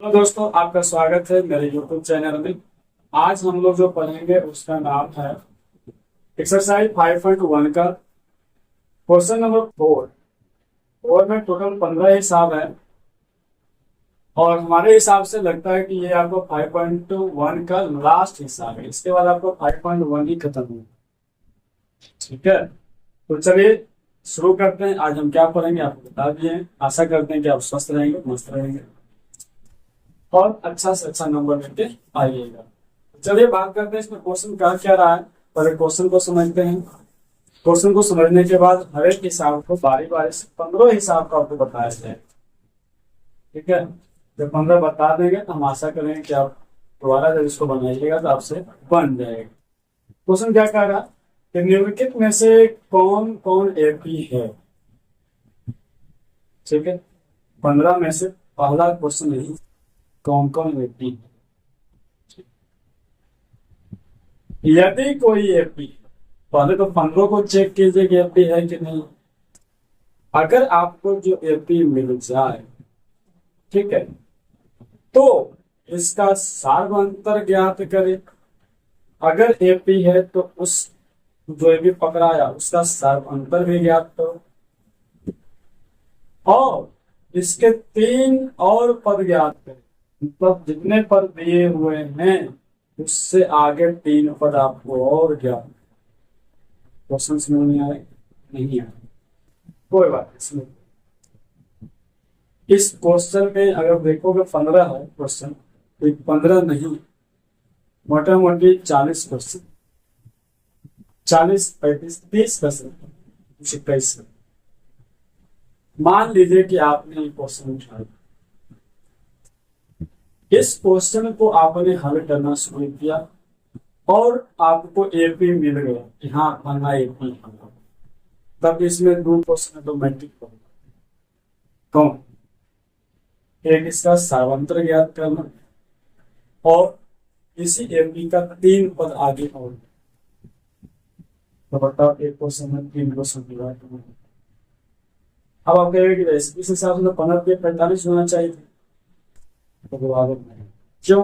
तो दोस्तों आपका स्वागत है मेरे YouTube चैनल में। आज हम लोग जो पढ़ेंगे उसका नाम है एक्सरसाइज 5.1 का क्वेश्चन नंबर 4 और में टोटल 15 हिसाब है और हमारे हिसाब से लगता है कि ये आपको 5.1 का लास्ट हिसाब है। इसके बाद आपको 5.1 ही खत्म होगा। ठीक है, तो चलिए शुरू करते हैं। आज हम क्या पढ़ेंगे आपको बता दिए। आशा करते हैं कि आप स्वस्थ रहेंगे, मस्त रहेंगे और अच्छा से अच्छा नंबर लेके आइएगा। चलिए बात करते हैं इसमें क्वेश्चन का क्या रहा है। पहले क्वेश्चन को समझते हैं। क्वेश्चन को समझने के बाद हर एक हिसाब को बारी बारी से 15 हिसाब का आपको बताया जाए। ठीक है, जब 15 बता देंगे तो हम आशा करेंगे कि आप दोबारा जब इसको बनाइएगा तो आपसे बन जाएगा। क्वेश्चन क्या कह रहा है कि निम्नलिखित में से कौन कौन एपी है। ठीक है, 15 में से पहला क्वेश्चन यही, कौन कौन एपी है। यदि कोई एपी, पहले तो 15 को चेक कीजिए कि एपी है कि नहीं। अगर आपको जो एपी मिल जाए, ठीक है, तो इसका सार्वंतर ज्ञात करें। अगर एपी है तो उस जो एपी पकड़ाया उसका सार्वंतर भी ज्ञात करो और इसके 3 और पद ज्ञात करें। मतलब जितने पद दिए हुए हैं उससे आगे 3 पद आपको और ज्ञात। क्वेश्चन समझ में आए नहीं आए कोई बात नहीं। इस क्वेश्चन में अगर देखोगे 15 है क्वेश्चन, तो 15 नहीं, मोटा मोटी 40 क्वेश्चन, 40 35 30 क्वेश्चन, 21। मान लीजिए कि आपने ये क्वेश्चन उठाया, इस क्वेश्चन को आपने हल करना शुरू किया और आपको एपी मिल गया कि हाँ फलना एपी है, तब इसमें 2 क्वेश्चन ऑटोमेटिक होगा। कौन? एक इसका सार्वंतर ज्ञात करना और इसी एपी का 3 पद आगे और। तो बताओ एक क्वेश्चन में 3 क्वेश्चन दिया। अब आप कहेंगे कि इस हिसाब से तो 15 पे 45 होना चाहिए था, तो आगे नहीं। क्यों?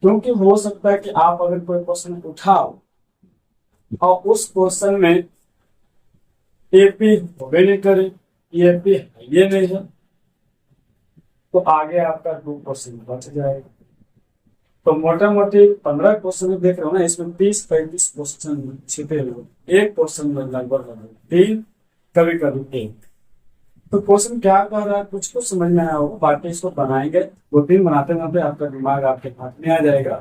क्योंकि हो सकता है कि आप अगर कोई क्वेश्चन उठाओ और उस क्वेश्चन में एपी होवे नहीं करे, एपी है ये नहीं है, तो आगे आपका 2 क्वेश्चन बच जाएगा। तो मोटा मोटी 15 क्वेश्चन देख रहे हो ना, इसमें 30-35 क्वेश्चन छिपे हुए। एक क्वेश्चन में लगभग 3, कभी कभी 1। तो क्वेश्चन क्या कह रहा है कुछ कुछ समझ में आया होगा। बाकी इसको बनाएंगे, रूटीन बनाते बनाते आपका दिमाग आपके हाथ में आ जाएगा,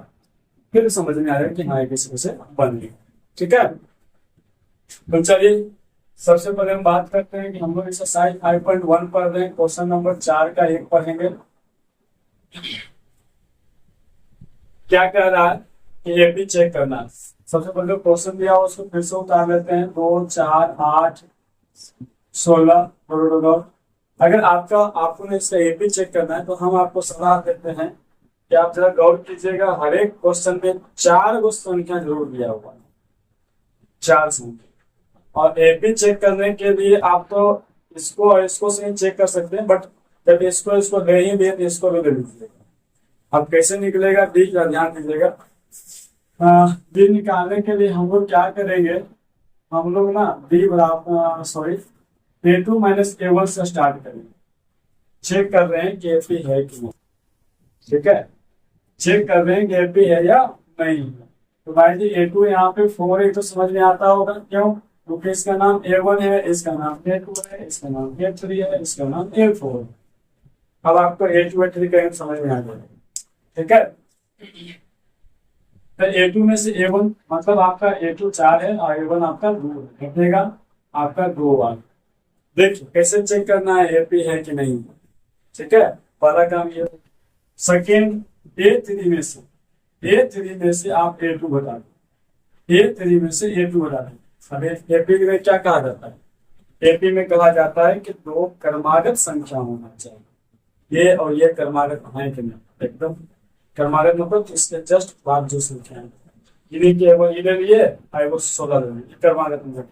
फिर समझ में आएगा कि हाँ किसी से बन गई। ठीक है, तो चलिए सबसे पहले हम बात करते हैं कि हम लोग एक्सरसाइज 5.1 पढ़ रहे हैं। क्वेश्चन नंबर 4 का 1 पढ़ेंगे। क्या कह रहा है कि एपी चेक करना। सबसे पहले क्वेश्चन दिया उसको फिर से उतार लेते हैं। 2 4 8 16। अगर आपको इसका एपी चेक करना है तो हम आपको सलाह देते हैं कि आप जरा गौर कीजिएगा। हर एक क्वेश्चन में 4 गो संख्या जरूर दिया हुआ है, 4 संख्या। और एपी चेक करने के लिए आप तो इसको और इसको से चेक कर सकते हैं, बट जब इसको ले ही दिए तो इसको भी ले लीजिएगा। अब कैसे निकलेगा डी का ध्यान दीजिएगा। डी निकालने के लिए हम लोग क्या करेंगे, हम लोग ना डी बराबर सॉरी A2 माइनस A1 से स्टार्ट करेंगे। चेक कर रहे हैं कि एपी है कि नहीं। ठीक है, चेक कर रहे हैं कि एपी है या नहीं। तो भाई जी A2 यहाँ पे 4 है तो समझ में आता होगा। क्यों? क्योंकि इसका नाम A1 है, इसका नाम A2 है, इसका नाम A3 है, इसका नाम A4 है। अब आपको A2 A3 कहेंगे समझ में आ जाएगा। ठीक है, तो A2 में से A1 मतलब आपका A2 4 है और A1 आपका 2 है, घटेगा आपका 2 बार। देखिए कैसे चेक करना है एपी है कि नहीं। ठीक है, पहला काम ये। सेकेंड, A3 में से आप A2 बता दो। A3 में से A2 बता दो। अब एपी में क्या कहा जाता है? एपी में कहा जाता है कि 2 क्रमागत संख्या होना चाहिए। ये और ये क्रमागत है कि नहीं। एकदम क्रमागत मतलब इसके जस्ट बाद जो संख्या है, इन्हीं के एगो ले लिए एगो 16 ले लिए, क्रमागत में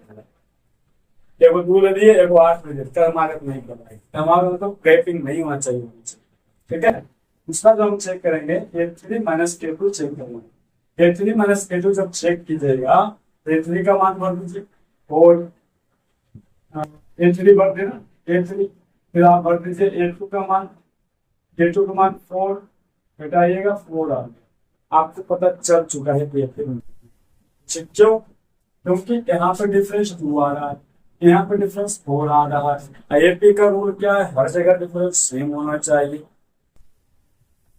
एगो 2 ले लिए एगो 8 ले लिए, क्रमागत नहीं करना है। क्रमागत मतलब गैपिंग नहीं होना चाहिए। ठीक है, दूसरा जो हम चेक करेंगे A3 माइनस A2 चेक करेंगे। A3 माइनस A2 जब चेक कीजिएगा तो A3 का मान भर दीजिए और A3 भर देना A3, फिर आप भर दीजिए A2 का मान, A2 का मान 4 घटाइएगा 4 आ गया। आपको पता चल चुका है क्यों? क्योंकि यहाँ पे डिफरेंस 2 आ रहा है, यहाँ पे डिफरेंस 4 आ रहा है। एपी का रूल क्या है? हर जगह डिफरेंस सेम होना चाहिए,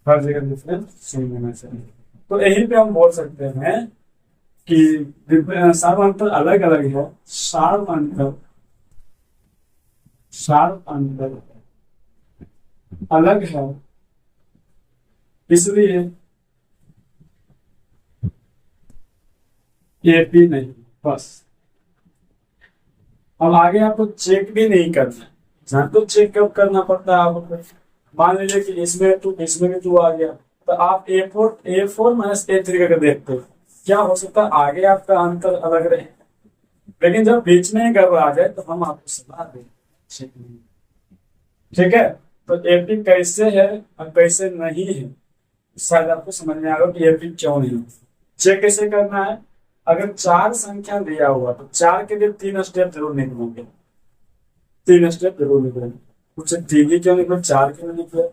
हर जगह डिफरेंस सेम होना चाहिए। तो यहीं पे हम बोल सकते हैं कि सार्व अंतर अलग अलग है, सार्व अंतर अलग है, इसलिए एपी नहीं। बस अब आगे आपको चेक भी नहीं करना, जहां तो चेक कब करना पड़ता है आपको, मान लीजिए कि इसमें तो इसमें भी 2 आ गया, तो आप A4 माइनस A3 करके देखते हो, क्या हो सकता है आगे आपका अंतर अलग रहे, लेकिन जब बीच में गड़बड़ आ जाए तो हम आपको सलाह दें। ठीक है, तो एपी कैसे है और कैसे नहीं है शायद आपको समझ में आ रहा हो कि एपी क्यों नहीं। चेक कैसे करना है? अगर 4 संख्या दिया हुआ तो 4 के लिए 3 स्टेप जरूर निकलेंगे, 3 स्टेप जरूर निकलेंगे। कुछ 3 ही क्यों निकले, 4 क्यों निकले?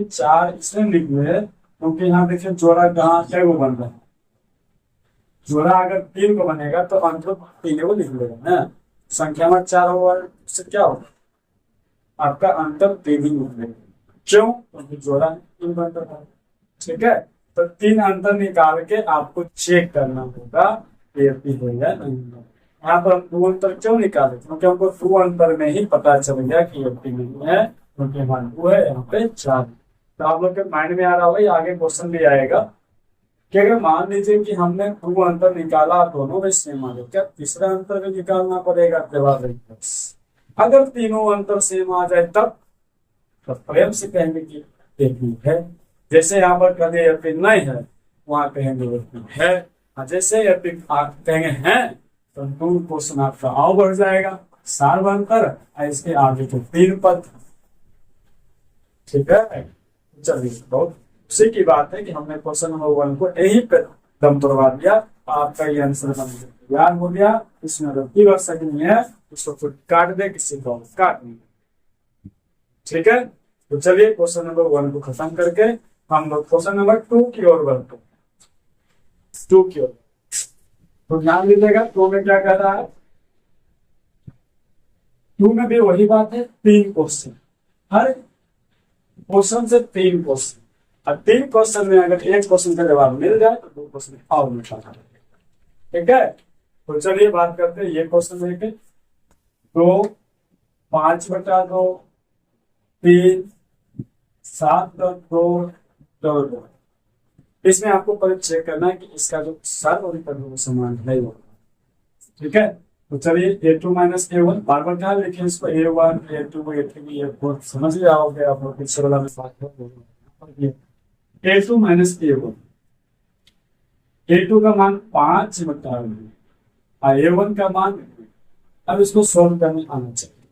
4 इसलिए निकले क्योंकि यहाँ देखिए जोड़ा कहाँ क्या वो बन रहा है, जोड़ा अगर 3 को बनेगा तो अंतर 3 को निकलेगा ना, संख्या में 4 होगा उससे क्या होगा, आपका अंतर 3 ही निकलेगा। क्यों? क्योंकि जोड़ा 3 बन रहा है। ठीक है, तो 3 अंतर निकाल के आपको चेक करना होगा एपी है या नहीं। यहाँ पर हम 2 अंतर क्यों निकाले? क्योंकि हमको 2 अंतर में ही पता चल गया कि एपी नहीं है, क्योंकि मान 2 है, यहाँ पे 4। तो आप लोग के माइंड में आ रहा होगा, आगे क्वेश्चन भी आएगा कि अगर मान लीजिए कि हमने 2 अंतर निकाला, दोनों में सेम आ गए, क्या तीसरा अंतर भी निकालना पड़ेगा? जवाब अगर तीनों अंतर सेम आ जाए तब प्रेम से कहेंगे कि एपी है। जैसे यहाँ पर कहेंगे एपी नहीं है, वहां कहेंगे एपी है। जैसे एपी कहेंगे हैं तो 2 क्वेश्चन आपका और बढ़ जाएगा, सार्व अंतर इसके आगे तो 3 पद। ठीक है, चलिए बहुत खुशी की बात है कि हमने क्वेश्चन नंबर 1 को यही पे दम तोड़वा दिया। आपका ये आंसर तैयार हो गया, इसमें गलती कर सकनी है उसको खुद काट दे, किसी को काट नहीं। ठीक है, तो चलिए क्वेश्चन नंबर 1 को खत्म करके हम लोग क्वेश्चन नंबर 2 की ओर बढ़ते हैं। 2 की ओर तो ध्यान दीजिएगा, 2 में क्या कह रहा है? 2 में भी वही बात है, 3 क्वेश्चन, हर क्वेश्चन से 3 क्वेश्चन, और 3 क्वेश्चन में अगर एक क्वेश्चन का जवाब मिल जाए तो 2 क्वेश्चन और मिलता है। ठीक है, तो चलिए बात करते हैं ये क्वेश्चन लेके। 2 5/2 3 7/2 2। इसमें आपको पहले चेक करना है कि इसका जो सार्वभौमिक समान है वो। ठीक है, तो चलिए A2 माइनस A1 बार बार क्या लिखे इसको, A1 A2 A3 A4 समझ ही आओगे आप लोग, पिक्चर वाला में बात कर। A2 माइनस A1, A2 का मान 5/2 और A1 का मान, अब इसको सोल्व करने आना चाहिए।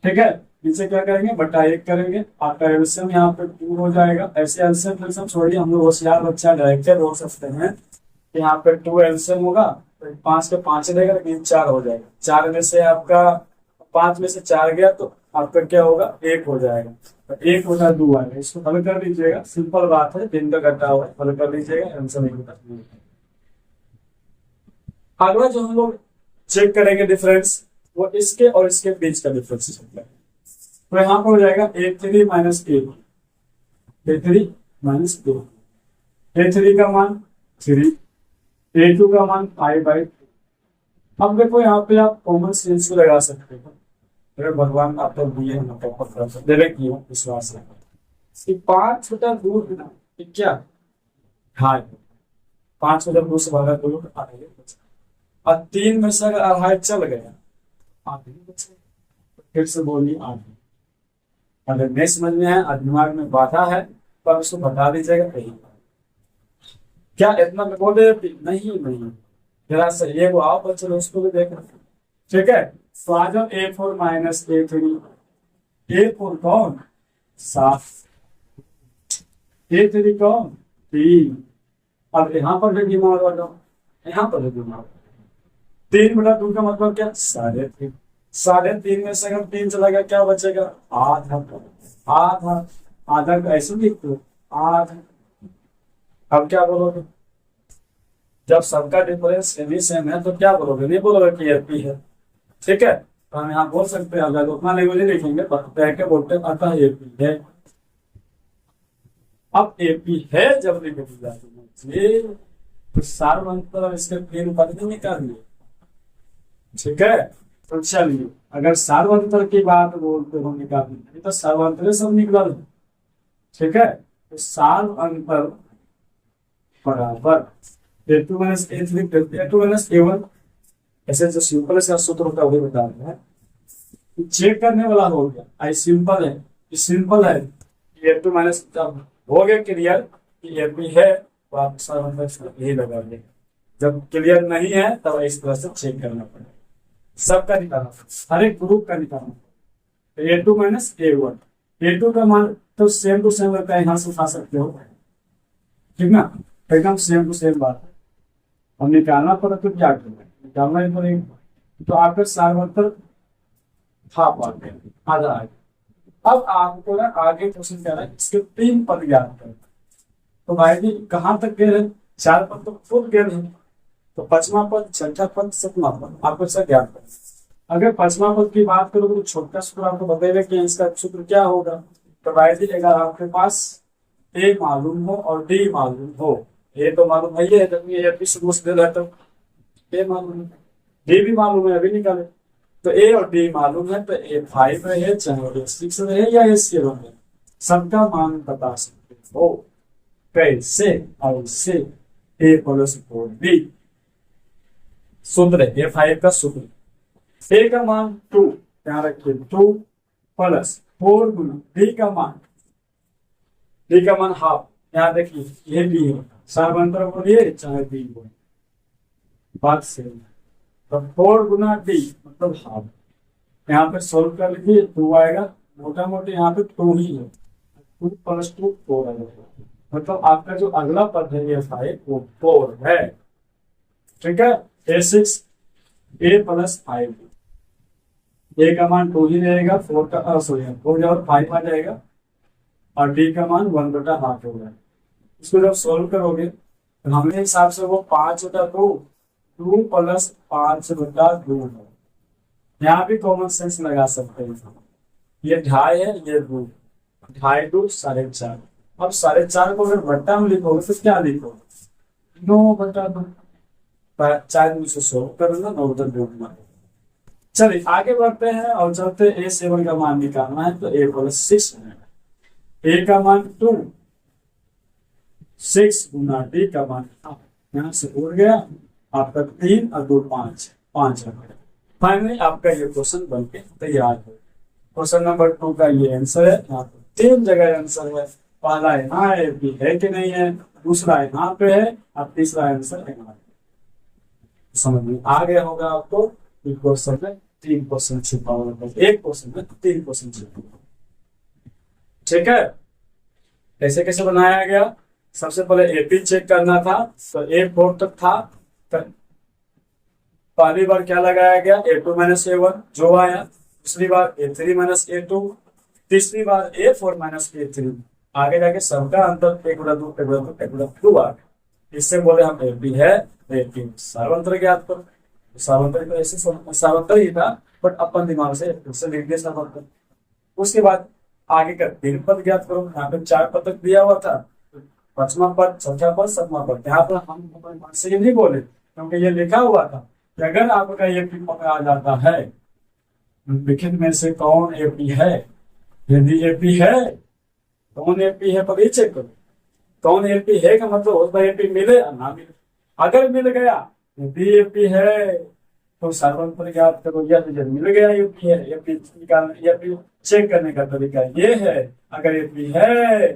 ठीक है, नीचे क्या करेंगे, बटा 1 करेंगे, आपका एलसीएम यहाँ पे 2 हो जाएगा। ऐसे एलसीएम छोड़िए, हम लोग होशियार बच्चा डायरेक्ट बोल सकते हैं कि यहाँ पे 2 एलसीएम होगा तो 5 के 5 रहेगा, लेकिन 4 हो जाएगा। 4 में से आपका 5 में से 4 गया तो आपका क्या होगा, 1 हो जाएगा। तो 1/2 आएगा, इसको हल कर लीजिएगा, सिंपल बात है, दिन का घटा हुआ है, हल कर लीजिएगा, आंसर नहीं होता। अगला जो हम लोग चेक करेंगे डिफरेंस, वो इसके और इसके बीच का डिफरेंस है। तो यहाँ पर हो जाएगा A3 minus A1, A3 minus A1, A3 का मान 3, A2 का मान 5/2। अब देखो यहाँ पे आप कॉमन सेंस को लगा सकते हो, अगर भगवान आपको दिए विश्वास है। 5/2 है ना, क्या ढाई, 5/2 से भागा 2 आधे, और 3 में से अगर आधा चल गया आधे बचे, फिर से बोलिए आधे। अगर नहीं समझ में है, दिमाग में बाधा है, तो आप इसको बता दीजिएगा। कहीं क्या इतना बोले नहीं जरा सा ये वो आओ पर, चलो उसको भी देखना। ठीक है, तो आ जाओ A4 माइनस A3, A4 कौन 7, ए थ्री कौन, 3। अब यहाँ पर भी गिना हुआ जाओ, यहाँ पर भी गिना हुआ, 3/2 का मतलब क्या, 3.5। 3.5 में से अगर 3 चला गया क्या बचेगा, आधा। आधा, आधा को ऐसे लिख दो, आधा। अब क्या बोलोगे, जब सबका डिफरेंस सेम ही सेम है तो क्या बोलोगे, नहीं बोलोगे कि एपी है। ठीक है, तो हम यहाँ बोल सकते हैं, अगर उतना लैंग्वेज नहीं लिखेंगे कह के बोलते हैं अतः एपी है। अब एपी है जब लिखे तो सार्वंतर इसके 3 पद भी निकाल लिए। ठीक है, तो चलिए अगर सार्वंतर की बात बोलते हो निकालने तो सार्वंतर सब निकल। ठीक है, तो सार्वंतर बराबर A2 minus A3 A2 minus A1। ऐसे जो सिंपल है सूत्र होता है वही बता रहे हैं, चेक करने वाला हो गया। आई सिंपल है, सिंपल है। A2 माइनस जब हो गया क्लियर कि एपी है तो आप सार्वंतर यही लगा देंगे। जब क्लियर नहीं है तब इस तरह से चेक करना पड़ेगा, सबका निकालना, हर एक ग्रुप का निकालना। A2 माइनस A1, A2 का मान तो सेम टू सेम रहता है, यहाँ से उठा सकते हो। ठीक ना, एकदम सेम टू सेम बात है। अब निकालना पड़ा तो क्या करना है, निकालना ही पड़ेगा। तो आपका सार्वंतर हाफ आ गया, आधा आ गया। अब आपको ना आगे क्वेश्चन कह रहा है इसके 3 पद ज्ञात करना। तो भाई जी कहाँ तक गए हैं, 4 पद तो फुल गए हैं। तो 5वां पद, 6ठा पद, 7वां पद आपको इसका ज्ञात करना। अगर 5वां पद की बात करोगे तो छोटा सूत्र आपको बताएगा कि इसका सूत्र क्या होगा। तो भाई जी अगर आपके पास ए मालूम हो और डी मालूम हो, ए तो मालूम है, ये जब ये शुरू से दे रहा है तो ए मालूम है, डी भी मालूम है, अभी निकाले। तो ए और डी मालूम है तो A5 रहे चाहे A6 रहे या A7 रहे, सबका मान बता सकते हो। कैसे, और से A प्लस 4B सूत्र A5 का सूत्र। A का मान 2, यहाँ रखिए 2 प्लस 4 गुना D का मान हाफ, यहाँ देखिए ये भी है, सार्वंतर बोलिए चाहे B बोलिए, बात सेम है। तो 4 गुना D मतलब हाफ, यहाँ पे सोल्व कर लीजिए 2 आएगा, मोटा मोटी यहाँ पे 2 ही है, 2 प्लस 2 4 आएगा। मतलब आपका जो अगला पद है ये 5 वो 4 है। ठीक है, A6 A प्लस 5, A का मान 2 ही रहेगा, 4 का सॉरी 4 और 5 आ जाएगा, और D का मान 1/2 होगा। इसको जब सोल्व करोगे तो हमारे हिसाब से वो 5/2 2 प्लस 5/2 है। यहाँ भी कॉमन सेंस लगा सकते हैं, ये 2.5 है, ये 2, 2.5 2 4.5। अब 4.5 को अगर बट्टा में लिखोगे तो क्या लिखोगे, 9/2। 4 में से सोल्व करना, 9/2। चलिए आगे बढ़ते हैं और चलते A7 का मान निकालना है। तो A प्लस 6 है, A का मान 2, 6 गुना D का मान यहाँ से उड़ गया आपका 3 और 2 5 5 है। फाइनली आपका ये क्वेश्चन बनके तैयार है। क्वेश्चन नंबर 2 का ये आंसर है। यहाँ पे 3 जगह आंसर है, पहला यहाँ है भी है कि नहीं है, दूसरा यहाँ पे है, और तीसरा आंसर यहाँ है। समझ में आ गया होगा आपको, क्वेश्चन में 3 क्वेश्चन छिपा हुआ, एक क्वेश्चन में 3 क्वेश्चन छिपा हुआ। ठीक है, कैसे कैसे बनाया गया, सबसे पहले एपी चेक करना था तो A4 तक था। पहली बार क्या लगाया गया, A2 माइनस A1 जो आया, दूसरी बार A3 माइनस A2, तीसरी बार A4 माइनस A3, आगे जाके सबका अंतर 1/2 1/2 आ गया। इससे बोले हम एपी है, एपी सार्वंतर ज्ञात कर। सार्वंतर तो ऐसे सार्वंतर ही था, बट अपन दिमाग से लिख दिया सार्वंतर। उसके बाद आगे का 3 पद ज्ञात करो। यहाँ पे 4 पद तक दिया हुआ था, 5वां पद, 6ठा पद, 7वां पद। यहाँ पर हम से नहीं बोले क्योंकि ये लिखा हुआ था कि अगर आपका ये पी पद आ जाता है लिखित में से कौन एपी है, यदि एपी है कौन एपी है पर चेक करो, कौन एपी है का मतलब होता है एपी मिले या ना मिले। अगर मिल गया यदि एपी है तो सार्वंतर ज्ञात करो, या तो मिल गया एपी है, एपी निकालने एपी चेक करने का तरीका ये है। अगर एपी है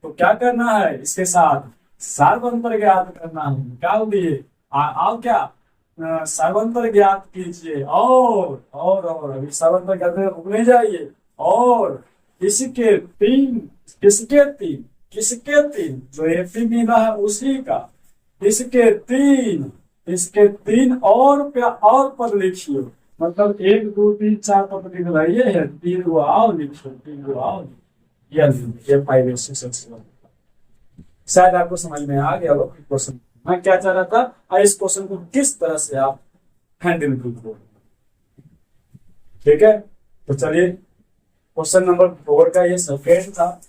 तो क्या करना है, इसके साथ सार्वंतर ज्ञात करना है, निकाल दिए। आओ क्या सार्वंतर ज्ञात कीजिए, और अभी सार्वंतर ज्ञात रुक नहीं जाइए, और इसके 3 किसके 3? जो एपी मिला है उसी का, इसके 3 और पद लिखिए। मतलब 1 2 3 4 पद लिख रहा है, 3 गो आओ लिखो, 3 गो आओ, ये 5 शायद आपको समझ में आ गया होगा क्वेश्चन मैं क्या चाह रहा था, और इस क्वेश्चन को किस तरह से आप हैंडल करोगे। ठीक है, तो चलिए क्वेश्चन नंबर 4 का ये सेकेंड था।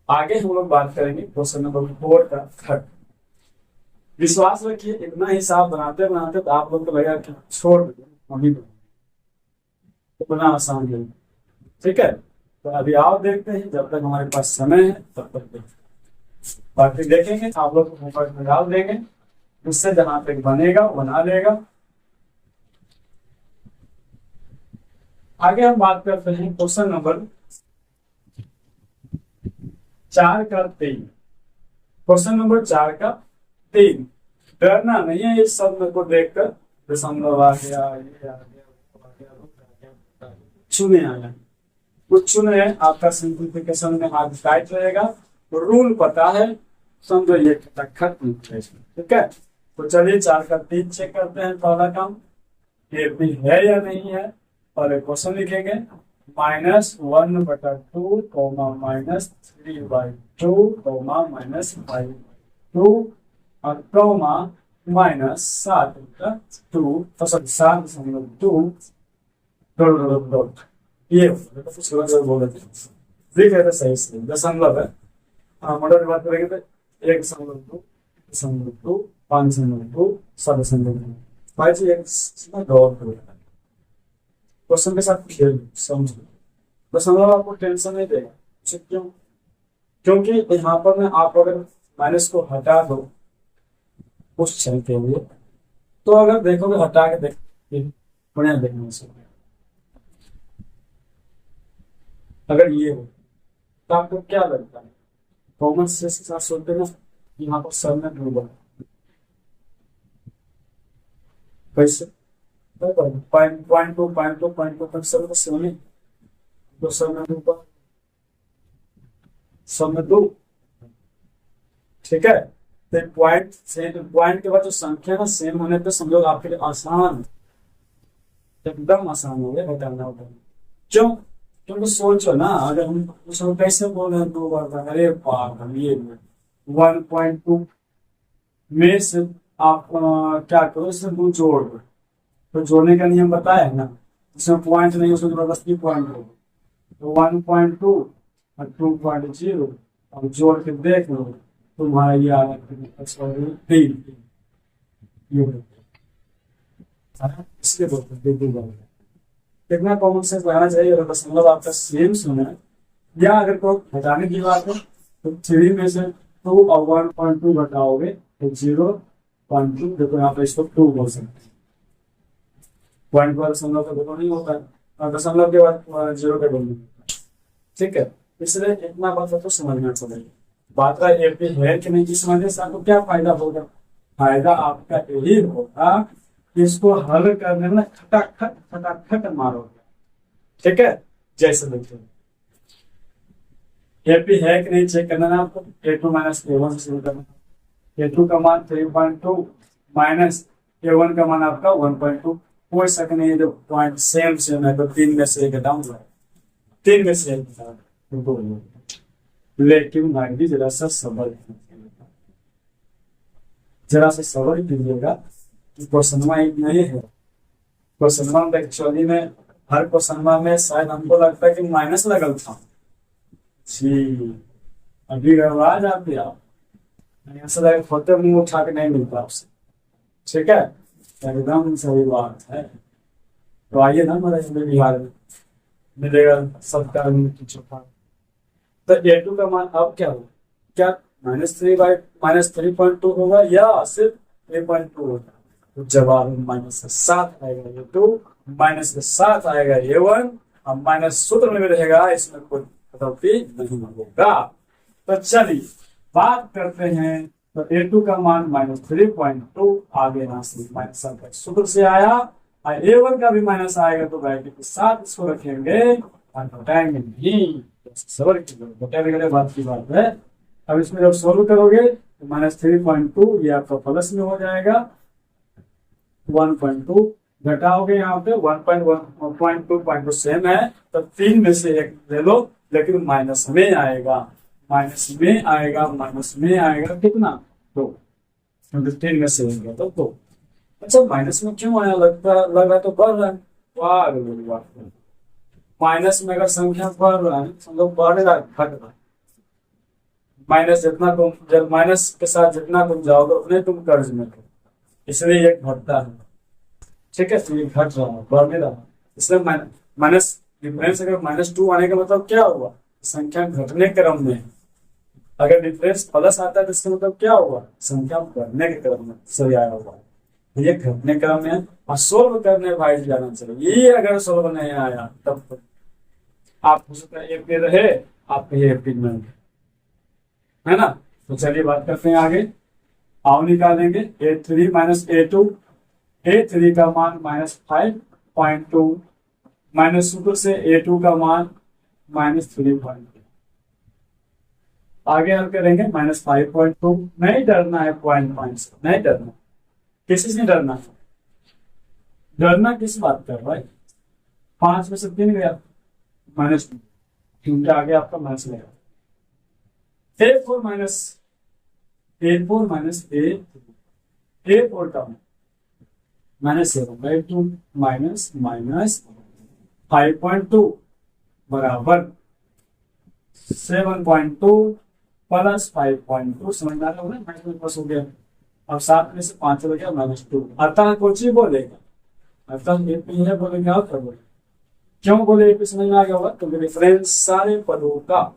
आगे हम लोग बात करेंगे क्वेश्चन नंबर 4 का थर्ड। विश्वास रखिए इतना हिसाब बनाते बनाते तो आप लोग को लगेगा कि छोड़ मम्मी इतना आसान है। ठीक है, तो अभी आओ देखते हैं, जब तक हमारे पास समय है तब तक देखते हैं। बाकी देखेंगे आप लोग को होमवर्क में डाल देंगे, उससे जहां तक बनेगा बना लेगा। आगे हम बात करते हैं क्वेश्चन नंबर 4 का 3। क्वेश्चन नंबर 4 का 3। डरना नहीं है इस शब्द को देखकर, दशमलव आ गया, ये आ गया, चुने आया कुछ चुने, आपका सिंप्लीफिकेशन में हाथ टाइट रहेगा, तो रूल पता है, समझो ये खत्म। ठीक है, तो चलिए 4 का 3 चेक करते हैं। पहला काम ये भी है या नहीं है, और एक क्वेश्चन लिखेंगे -1/2 -3/2 -5/2 और -7/2 तो 7.2 ये बोल रहे थे सही से दशमलव है। मोटर की बात करेंगे तो 1.2 5.2 7.2 भाई जी क्वेश्चन के साथ खेल समझो, दशमलव आपको टेंशन नहीं देगा। क्यों? क्योंकि यहाँ पर मैं आप अगर माइनस को हटा दो उस क्षण के लिए, तो अगर देखोगे हटा के बढ़िया देखने से, अगर ये हो तो आपको क्या लगता है कॉमन सेंस के साथ सोचते ना, यहाँ पर सर में डूबा कैसे पॉइंट सर में सोने तो सर में डूबा सब में 2। ठीक है, तो पॉइंट के बाद जो संख्या ना सेम होने पे समझो आपके लिए आसान, एकदम आसान हो गया बताना होगा। क्यों? क्योंकि सोचो ना, अगर हम उसको कैसे बोल रहे हैं 2 बार, अरे पागल ये 1.2 में से आप क्या करो, इसमें 2 जोड़ दो, तो जोड़ने का नियम बताया है ना, इसमें पॉइंट नहीं उसमें जबरदस्ती पॉइंट हो, तो 1.2 और 2.0 और जोड़ के देख लो तुम्हारा ये आ इसलिए बोलते कितना कॉमन सेंस लगाना चाहिए। अगर दशमलव आपका सेम सुना या अगर को हटाने की बात है तो 3 में से 2 और 1.2 घटाओगे तो 0.2, देखो यहाँ पे इसको 2 बोल सकते हैं। पॉइंट पर दशमलव का देखो नहीं होता है, और दशमलव के बाद 0 के बोलने। ठीक है, इसलिए इतना बात तो समझना पड़ेगा। बात का एपी है कि नहीं समझने से आपको क्या फायदा होगा, फायदा आपका यही होगा कि इसको हल करने में खटाखट मारोगे। ठीक है, जैसे देखिए एपी है कि नहीं चेक करना है आपको। a2 माइनस a1 से शुरू करना, a2 का मान 3.2 माइनस a1 का मान आपका 1.2। कोई शक नहीं, जो पॉइंट सेम है तो 3 में से एक घटाऊंगा, 3 में से एक घटाऊंगा, लेकिन भाई जरा सा सबर कीजिएगा। क्वेश्चन नहीं है, क्वेश्चन एक्चुअली में हर क्वेश्चन में शायद हमको लगता है कि माइनस लगल था जी, अभी गड़बड़ा जाती आप, ऐसा लगे फोटे मुंह उठा के नहीं मिलता आपसे। ठीक है, एकदम सही बात है। तो आइए ना हमारे बिहार में मिलेगा सबका छुपा। तो a2 का मान अब क्या होगा, क्या -3/-3.2 होगा या सिर्फ 3.2 होगा, तो जवाब -7 आएगा a2, -7 आएगा a1, और माइनस सूत्र में रहेगा, इसमें कोई कटौती नहीं होगा। तो चलिए बात करते हैं, तो a2 का मान -3.2 आगे यहाँ से -7 सूत्र से आया, और a1 का भी माइनस आएगा तो ब्रैकेट के साथ इसको रखेंगे और घटाएंगे नहीं, सबर की बटे वगैरह बात की बात है। अब इसमें जब सोल्व करोगे तो -3.2 ये आपका प्लस में हो जाएगा, 1.2 घटाओगे यहाँ पे 1.1 सेम है, तो 3 में से एक ले लो, लेकिन माइनस में आएगा, माइनस में आएगा, माइनस में आएगा कितना 2, क्योंकि 3 में से एक है तो 2। अच्छा माइनस में क्यों आया, लग रहा तो बढ़ रहा है, वाह माइनस में अगर संख्या बढ़ रहा है मतलब बढ़ रहा है घट रहा है, माइनस जितना तुम जब माइनस के साथ जितना तुम जाओगे उतने तुम कर्ज में हो, इसलिए ये घटता है। ठीक है, तो ये घट रहा है, बढ़ नहीं रहा है, इसलिए माइनस डिफरेंस अगर -2 आने का मतलब क्या हुआ, संख्या घटने क्रम में है। अगर डिफरेंस प्लस आता है तो इसका मतलब क्या हुआ, संख्या बढ़ने के क्रम में सही आया हुआ है, तो ये घटने क्रम में है और सोल्व करने भाई जाना चाहिए। ये अगर सोल्व नहीं आया तब तो आप हो सकता है ए पे रहे, आप ये पे में है ना। तो चलिए बात करते हैं आगे, आओ निकालेंगे A3 माइनस A2, A3 का मान -5.2 -2 से A2 का मान -3.2, आगे हम करेंगे -5.2। नहीं डरना है पॉइंट से, नहीं डरना, किसी से डरना है, डरना किस बात का भाई, 5 में से 3 गया -2 आगे आपका माइनस लगेगा, A4 माइनस A4 का -7/2 -5.2 बराबर 7.2 प्लस 5.2, समझ आ रहा होगा ना, पास हो गया। अब 7 में से 5 हो गया -2, अतः कुछ ही बोलेगा, अतः ये है बोलेगा और क्या बोलेगा, क्यों बोले ये समझ में आ गया होगा, क्योंकि डिफरेंस सारे पदों का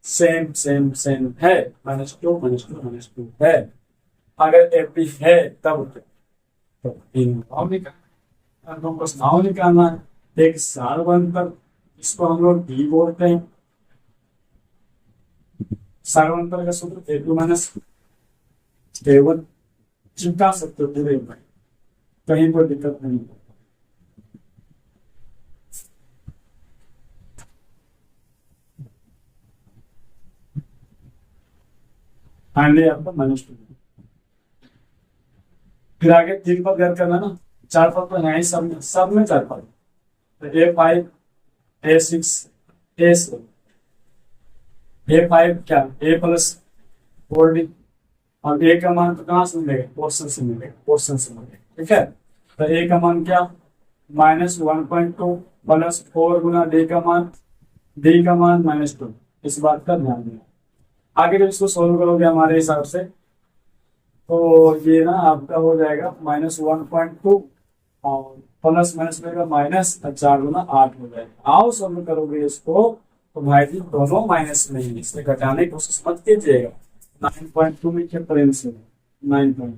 सेम सेम सेम है, -2 है। अगर एपी है तब तो नाव निकालना, तुमको नाव निकालना है, एक सार्वंतर, इसको हम लोग डी बोलते हैं, सार्वंतर का सूत्र A2 माइनस A1, चिंता सकते हो पूरे भाई, कहीं कोई दिक्कत नहीं। फाइनली आपका -2, फिर आगे 3 पद याद करना ना, 4 पद तो है ही सब में 4 पद, तो A5 A6 A7, A5 क्या A प्लस 4D, और A का मान तो कहाँ से मिलेगा, पोर्शन से मिलेगा, पोर्शन से मिलेगा। ठीक है, तो A का मान क्या -1.2 प्लस 4 गुना D का मान, D का मान -2, इस बात का ध्यान देना। आगे जब इसको सोल्व करोगे हमारे हिसाब से तो ये ना आपका हो जाएगा -1.2 और प्लस माइनस रहेगा माइनस, 4 गुना 8 हो जाएगा। आओ सोल्व करोगे इसको तो भाई जी दोनों माइनस में ही, इससे घटाने की कोशिश मत कीजिएगा। 9.2 में क्या करेंस है 9.2,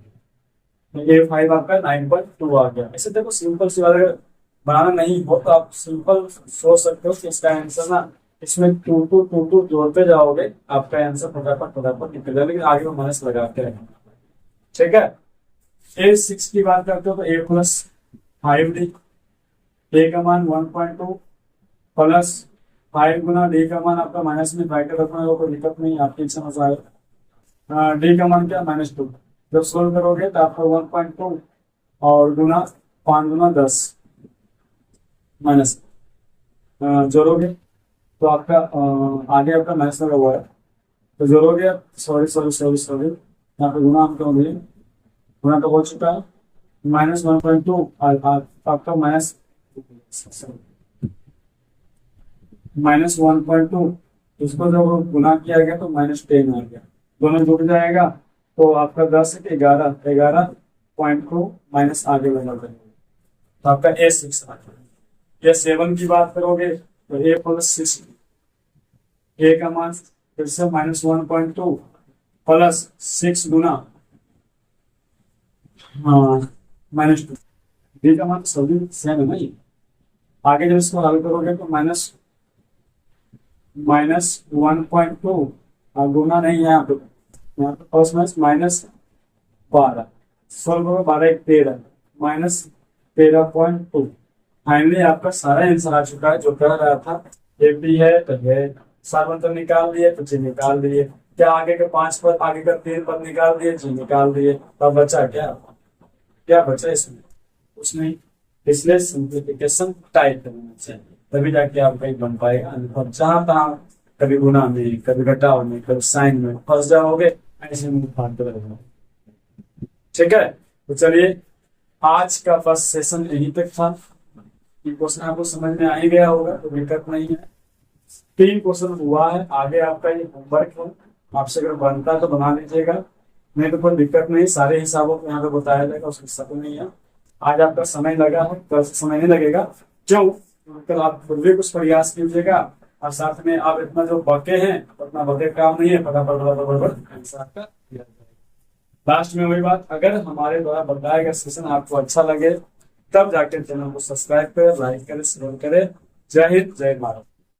तो A5 आपका 9.2 आ गया। ऐसे देखो सिंपल सी बात, बनाना नहीं हो तो आप सिंपल सोच सकते हो कि इसका आंसर ना, इसमें 2 जोड़ते जाओगे आपका आंसर फटाफट निकल जाएगा, लेकिन आगे वो माइनस लगाते हैं। ठीक है, A6 की बात करते हो तो A प्लस 5D, A का मान 1.2 प्लस 5 गुना D का मान आपका माइनस में ब्रैकेट रखना होगा, कोई दिक्कत नहीं, आपकी समझ आएगा। D का मान क्या -2, जब सोल्व करोगे तो आपका 1.2 और गुना 5 गुना 10 माइनस जोड़ोगे तो आपका आगे आपका माइनस लगा हुआ है, तो जोड़ोगे, सॉरी यहाँ पे गुना आपका होंगे, गुना तो हो चुका है, -1.2 आपका -1.2, इसको जब गुना किया गया तो -10 आ गया, दोनों जुड़ जाएगा तो आपका 10 से 11 पॉइंट को माइनस आगे बढ़ा करेंगे, तो आपका A6 आ गया। 7 की बात करोगे तो A प्लस 6, A का मान फिर से -1.2 प्लस 6 गुना -2, D का मान सभी सेम है ना ये। आगे जब इसको हल करोगे तो -1.2 और गुना नहीं है यहाँ पे प्लस -12, सोल्व करो 12 1 13 -13.2। फाइनली आपका सारा आंसर आ चुका है जो कह रहा था एपी है तो ये 7 तो निकाल दिए, तो जी निकाल दिए। क्या आगे के 5 पद, आगे का 3 पद निकाल दिए, जी निकाल दिए। तब बचा क्या, क्या बचा इसमें? कुछ नहीं। इसलिए सिंप्लीफिकेशन टाइप करना चाहिए, तभी जाके आप कहीं बन पाएगा। और जहां तहां कभी गुना में, कभी घटाव में, कभी साइन में फंस जाओगे, ऐसे में फाड़ते रहेगा। ठीक है, तो चलिए आज का फर्स्ट सेशन यहीं तक था। ये क्वेश्चन आपको समझ में आ ही गया होगा, तो दिक्कत नहीं है। 3 क्वेश्चन हुआ है, आगे आपका ये होमवर्क है। आपसे अगर बनता है तो बना लीजिएगा, नहीं तो कोई दिक्कत नहीं, सारे हिसाबों को यहाँ पे बताया जाएगा, उसकी सब नहीं है। आज आपका समय लगा है, कल से समय नहीं लगेगा। क्यों? कल आप खुद भी कुछ प्रयास कीजिएगा, और साथ में आप इतना जो बके हैं उतना बके काम नहीं है, फटाफट आंसर आपका दिया जाएगा। लास्ट में वही बात, अगर हमारे द्वारा बताया गया सेशन आपको अच्छा लगे, तब जाके चैनल को सब्सक्राइब करें, लाइक करें, शेयर करें। जय हिंद, जय भारत।